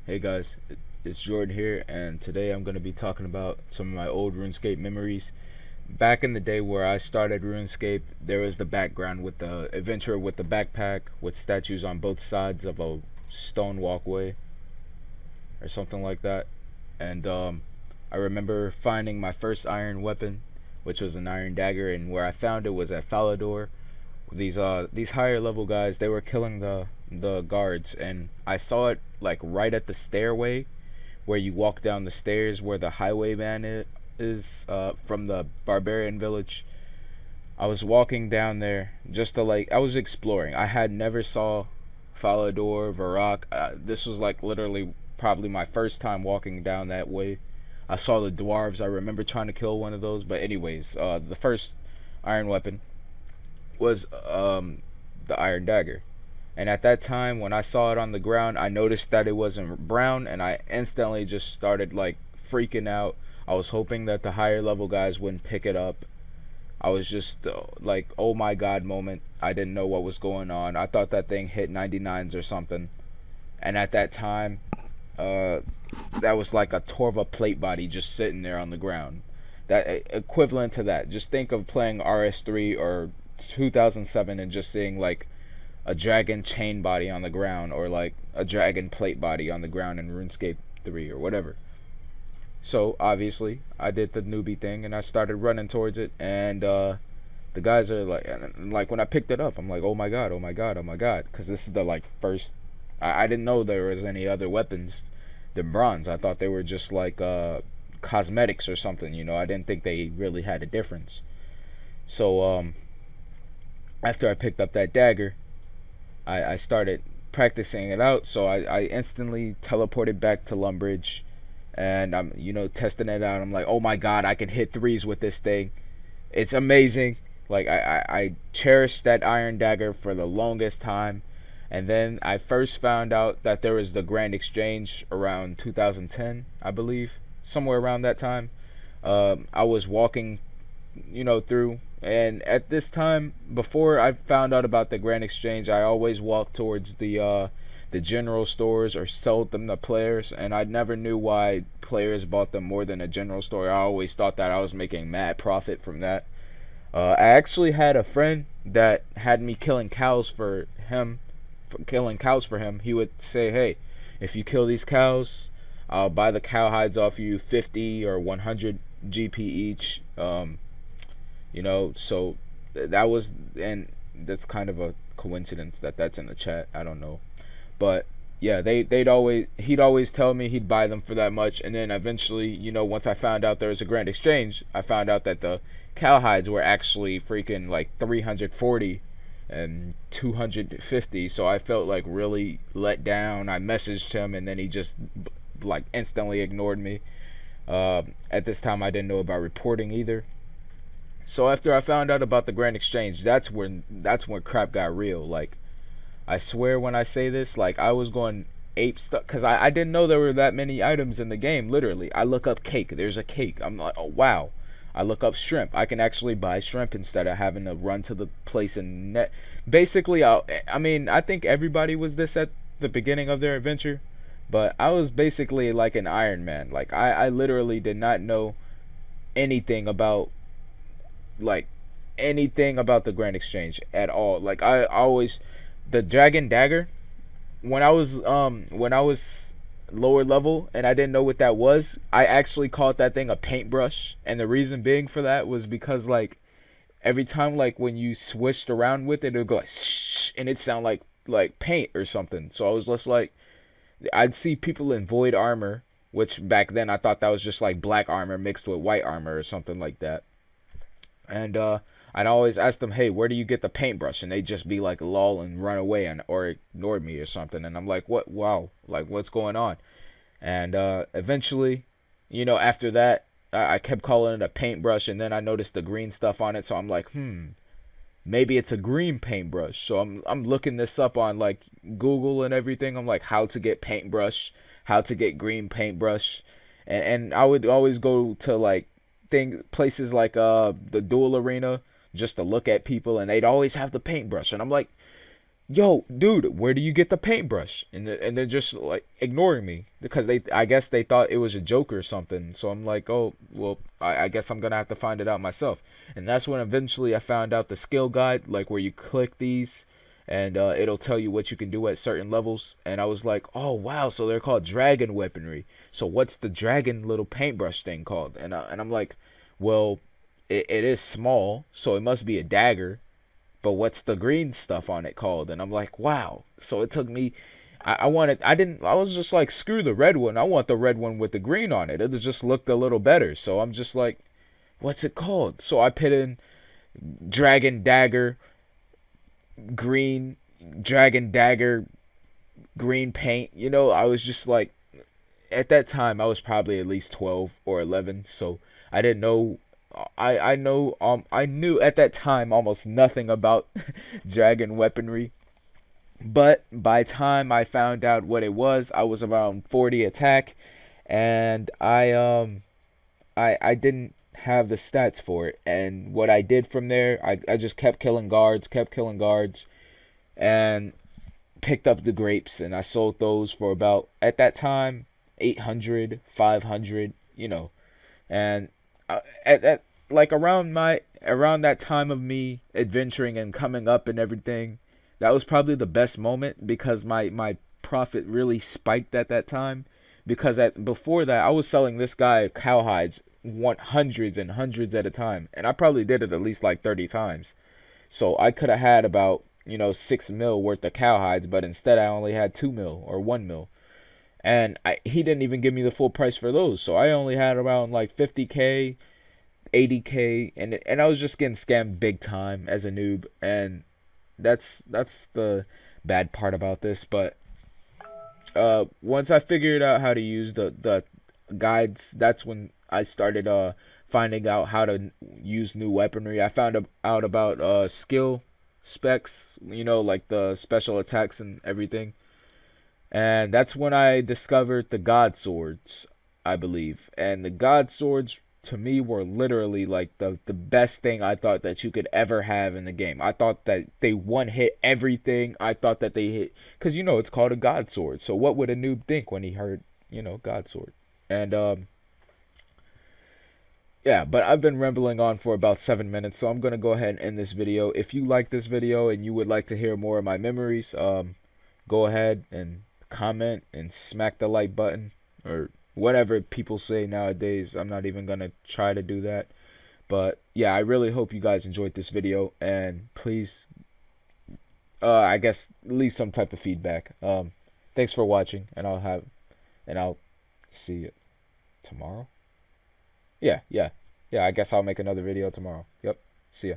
Hey guys, it's Jordan here, and today I'm going to be talking about some of my old RuneScape memories. Back in the day where I started RuneScape, there was the background with the adventurer with the backpack with statues on both sides of a stone walkway or something like that. And I remember finding my first iron weapon, which was an iron dagger, and where I found it was at Falador. These higher level guys, they were killing the guards, and I saw it like right at the stairway where you walk down the stairs where the highwayman is from the barbarian village. I was walking down there just to I was exploring. I had never saw Falador, Varrock. This was like literally probably my first time walking down that way. I saw the dwarves. I remember trying to kill one of those, but anyways, the first iron weapon was the iron dagger. And at that time, when I saw it on the ground, I noticed that it wasn't brown, and I instantly just started like freaking out. I was hoping that the higher level guys wouldn't pick it up. I was just like, oh my god moment. I didn't know what was going on. I thought that thing hit 99s or something. And at that time, that was like a Torva plate body just sitting there on the ground. That equivalent to that. Just think of playing RS3 or 2007 and just seeing like a dragon chain body on the ground, or like a dragon plate body on the ground in RuneScape 3 or whatever. So obviously I did the newbie thing and I started running towards it, and the guys are like when I picked it up, I'm like, oh my god, oh my god, oh my god, because this is the like first. I didn't know there was any other weapons than bronze. I thought they were just like cosmetics or something, you know. I didn't think they really had a difference. So after I picked up that dagger, I started practicing it out. So I instantly teleported back to Lumbridge, and I'm testing it out. I'm like, oh my god, I can hit threes with this thing. It's amazing. Like I cherished that iron dagger for the longest time. And then I first found out that there was the Grand Exchange around 2010, I believe, somewhere around that time. I was walking through, and at this time, before I found out about the Grand Exchange, I always walked towards the general stores or sold them to players, and I never knew why players bought them more than a general store. I always thought that I was making mad profit from that. I actually had a friend that had me killing cows for him. He would say, hey, if you kill these cows, I'll buy the cow hides off you 50 or 100 GP each. So that was, and that's kind of a coincidence that that's in the chat. I don't know, but yeah, he'd always tell me he'd buy them for that much, and then eventually, once I found out there was a Grand Exchange, I found out that the cow hides were actually freaking like 340 and 250. So I felt like really let down. I messaged him, and then he just like instantly ignored me. At this time, I didn't know about reporting either. So after I found out about the Grand Exchange, that's when crap got real. Like, I swear when I say this, like, I was going ape stuff, because I didn't know there were that many items in the game. Literally, I look up cake. There's a cake. I'm like, oh wow. I look up shrimp. I can actually buy shrimp instead of having to run to the place and net. Basically, I think everybody was this at the beginning of their adventure, but I was basically like an Iron Man. Like, I literally did not know anything about the Grand Exchange at all. Like, I always, the Dragon Dagger, when I was lower level and I didn't know what that was, I actually called that thing a paintbrush. And the reason being for that was because like every time like when you switched around with it would go like shh, and it sound like paint or something. So I was just like, I'd see people in void armor, which back then I thought that was just like black armor mixed with white armor or something like that. And I'd always ask them, hey, where do you get the paintbrush? And they'd just be like lol and run away or ignored me or something. And I'm like, what? Wow, like what's going on? And eventually, after that, I kept calling it a paintbrush, and then I noticed the green stuff on it. So I'm like, maybe it's a green paintbrush. So I'm looking this up on like Google and everything. I'm like, how to get paintbrush, how to get green paintbrush, and I would always go to like places like the duel arena just to look at people, and they'd always have the paintbrush, and I'm like, yo, dude, where do you get the paintbrush? And they're just like ignoring me because I guess they thought it was a joke or something. So I'm like, oh, well, I guess I'm gonna have to find it out myself. And that's when eventually I found out the skill guide, like where you click these, and it'll tell you what you can do at certain levels. And I was like, oh wow, so they're called dragon weaponry. So what's the dragon little paintbrush thing called? And I'm like, well, it is small, so it must be a dagger, but what's the green stuff on it called? And I'm like, wow. So it took me, I was just like, screw the red one. I want the red one with the green on it. It just looked a little better. So I'm just like, what's it called? So I put in dragon dagger, green, dragon dagger, green paint. I was just like, at that time, I was probably at least 12 or 11. So I didn't know I knew at that time almost nothing about dragon weaponry, but by time I found out what it was, I was around 40 attack, and I didn't have the stats for it. And what I did from there, I just kept killing guards, and picked up the grapes, and I sold those for about, at that time, 800, 500, and at like around that time of me adventuring and coming up and everything, that was probably the best moment because my profit really spiked at that time, because before that I was selling this guy cowhides hundreds and hundreds at a time, and I probably did it at least like 30 times. So I could have had about 6 mil worth of cowhides, but instead I only had 2 mil or 1 mil, and he didn't even give me the full price for those. So I only had around like 50K, 80K, and I was just getting scammed big time as a noob. And that's the bad part about this. But once I figured out how to use the guides, that's when I started finding out how to use new weaponry. I found out about skill specs, like the special attacks and everything. And that's when I discovered the God Swords, I believe. And the God Swords, to me, were literally like the best thing I thought that you could ever have in the game. I thought that they one hit everything. I thought that they hit, because it's called a God Sword. So what would a noob think when he heard, God Sword? And yeah, but I've been rambling on for about 7 minutes, so I'm gonna go ahead and end this video. If you like this video and you would like to hear more of my memories, go ahead and comment and smack the like button, or whatever people say nowadays. I'm not even gonna try to do that. But yeah, I really hope you guys enjoyed this video, and please I guess leave some type of feedback. Thanks for watching, and I'll see you tomorrow. Yeah, I guess I'll make another video tomorrow. Yep. See ya.